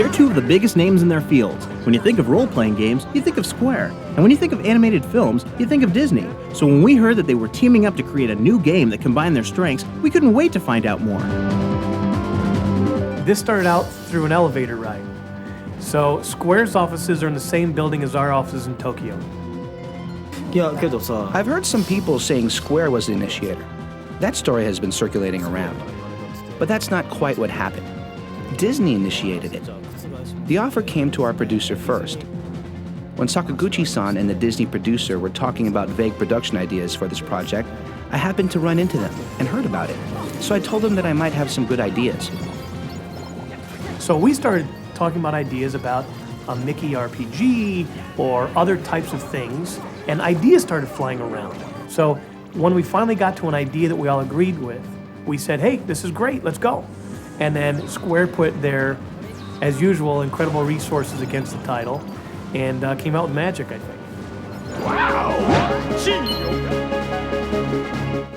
They're two of the biggest names in their fields. When you think of role-playing games, you think of Square. And when you think of animated films, you think of Disney. So when we heard that they were teaming up to create a new game that combined their strengths, we couldn't wait to find out more. This started out through an elevator ride. So Square's offices are in the same building as our offices in Tokyo. I've heard some people saying Square was the initiator. That story has been circulating around. But that's not quite what happened. Disney initiated it. The offer came to our producer first. When Sakaguchi-san and the Disney producer were talking about vague production ideas for this project, I happened to run into them and heard about it. So I told them that I might have some good ideas. So we started talking about ideas about a Mickey RPG or other types of things, and ideas started flying around. So when we finally got to an idea that we all agreed with, we said, hey, this is great, let's go. And then Square put their, as usual, incredible resources against the title and came out with magic, I think. Wow!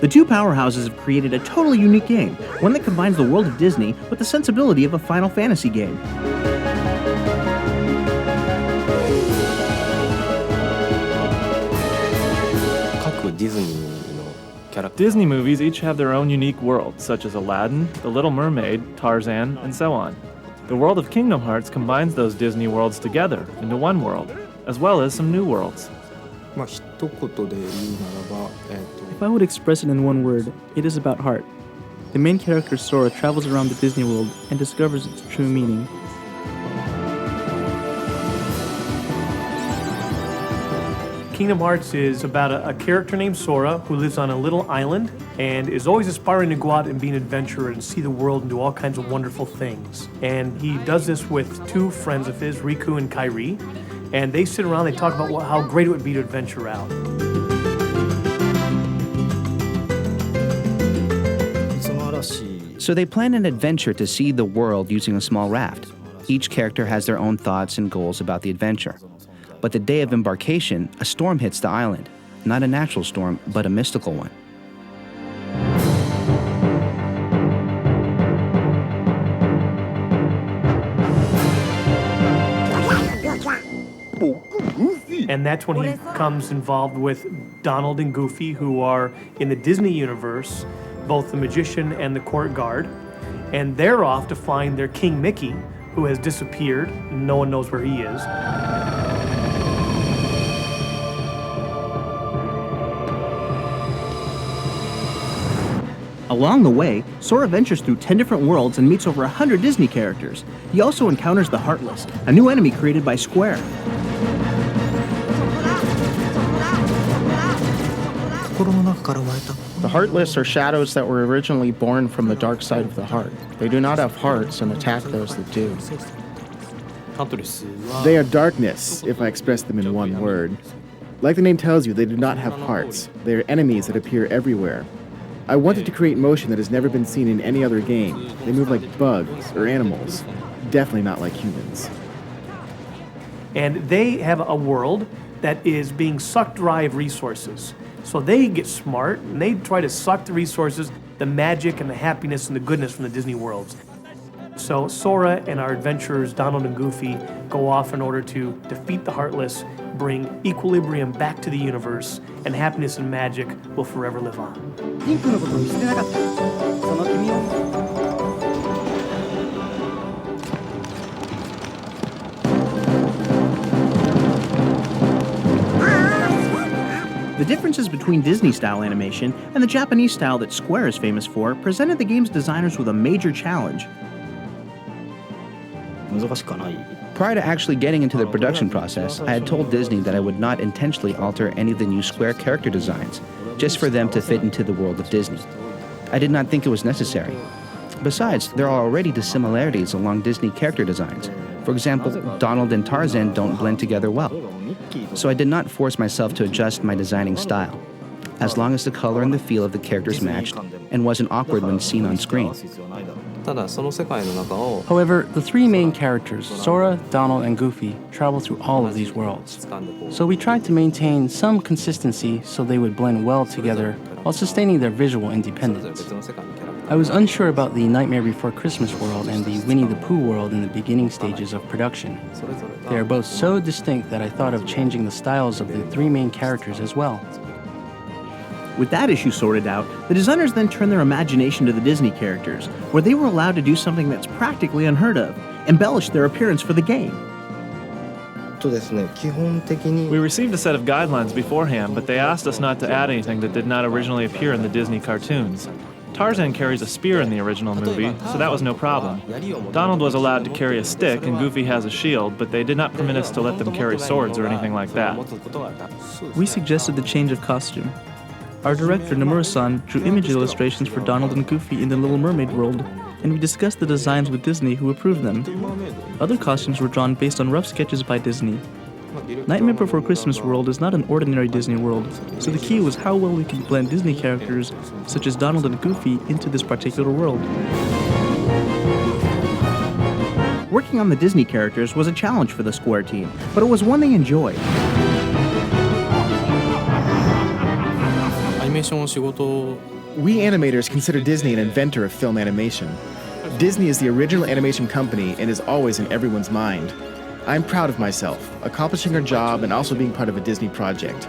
The two powerhouses have created a totally unique game, one that combines the world of Disney with the sensibility of a Final Fantasy game. Disney movies each have their own unique worlds, such as Aladdin, The Little Mermaid, Tarzan, and so on. The world of Kingdom Hearts combines those Disney worlds together into one world, as well as some new worlds. If I would express it in one word, it is about heart. The main character Sora travels around the Disney world and discovers its true meaning. Kingdom Hearts is about a character named Sora who lives on a little island and is always aspiring to go out and be an adventurer and see the world and do all kinds of wonderful things. And he does this with two friends of his, Riku and Kairi, and they sit around, they talk about how great it would be to adventure out. So they plan an adventure to see the world using a small raft. Each character has their own thoughts and goals about the adventure. But the day of embarkation, a storm hits the island. Not a natural storm, but a mystical one. And that's when he becomes involved with Donald and Goofy, who are in the Disney universe, both the magician and the court guard. And they're off to find their King Mickey, who has disappeared. No one knows where he is. Along the way, Sora ventures through 10 different worlds and meets over 100 Disney characters. He also encounters the Heartless, a new enemy created by Square. The Heartless are shadows that were originally born from the dark side of the heart. They do not have hearts and attack those that do. They are darkness, if I express them in one word. Like the name tells you, they do not have hearts. They are enemies that appear everywhere. I wanted to create motion that has never been seen in any other game. They move like bugs or animals, definitely not like humans. And they have a world that is being sucked dry of resources. So they get smart and they try to suck the resources, the magic and the happiness and the goodness from the Disney worlds. So Sora and our adventurers, Donald and Goofy, go off in order to defeat the Heartless, bring equilibrium back to the universe, and happiness and magic will forever live on. The differences between Disney-style animation and the Japanese style that Square is famous for presented the game's designers with a major challenge. Prior to actually getting into the production process, I had told Disney that I would not intentionally alter any of the new Square character designs, just for them to fit into the world of Disney. I did not think it was necessary. Besides, there are already dissimilarities along Disney character designs. For example, Donald and Tarzan don't blend together well. So I did not force myself to adjust my designing style, as long as the color and the feel of the characters matched and wasn't awkward when seen on screen. However, the three main characters, Sora, Donald, and Goofy, travel through all of these worlds. So we tried to maintain some consistency so they would blend well together while sustaining their visual independence. I was unsure about the Nightmare Before Christmas world and the Winnie the Pooh world in the beginning stages of production. They are both so distinct that I thought of changing the styles of the three main characters as well. With that issue sorted out, the designers then turned their imagination to the Disney characters, where they were allowed to do something that's practically unheard of, embellish their appearance for the game. We received a set of guidelines beforehand, but they asked us not to add anything that did not originally appear in the Disney cartoons. Tarzan carries a spear in the original movie, so that was no problem. Donald was allowed to carry a stick and Goofy has a shield, but they did not permit us to let them carry swords or anything like that. We suggested the change of costume. Our director, Nomura-san, drew image illustrations for Donald and Goofy in the Little Mermaid world, and we discussed the designs with Disney, who approved them. Other costumes were drawn based on rough sketches by Disney. Nightmare Before Christmas world is not an ordinary Disney world, so the key was how well we can blend Disney characters, such as Donald and Goofy, into this particular world. Working on the Disney characters was a challenge for the Square team, but it was one they enjoyed. We animators consider Disney an inventor of film animation. Disney is the original animation company and is always in everyone's mind. I'm proud of myself, accomplishing our job and also being part of a Disney project.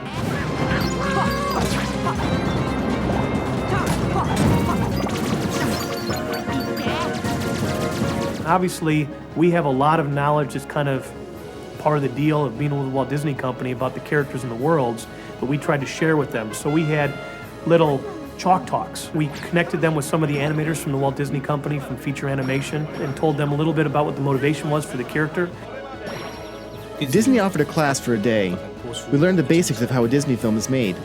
Obviously, we have a lot of knowledge that's kind of part of the deal of being with the Walt Disney Company about the characters and the worlds, but we tried to share with them. So we had little chalk talks. We connected them with some of the animators from the Walt Disney Company from feature animation and told them a little bit about what the motivation was for the character. Disney offered a class for a day. We learned the basics of how a Disney film is made.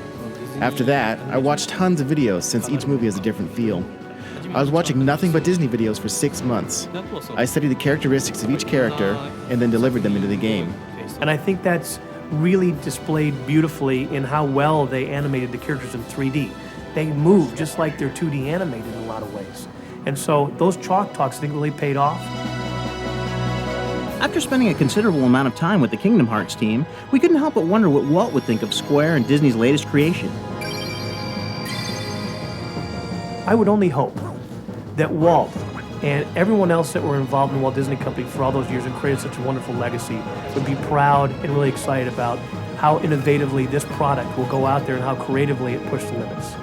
After that, I watched tons of videos since each movie has a different feel. I was watching nothing but Disney videos for 6 months. I studied the characteristics of each character and then delivered them into the game. And I think that's really displayed beautifully in how well they animated the characters in 3D. They move just like they're 2D animated in a lot of ways. And so those chalk talks, I think, really paid off. After spending a considerable amount of time with the Kingdom Hearts team, we couldn't help but wonder what Walt would think of Square and Disney's latest creation. I would only hope that Walt and everyone else that were involved in the Walt Disney Company for all those years and created such a wonderful legacy would be proud and really excited about how innovatively this product will go out there and how creatively it pushed the limits.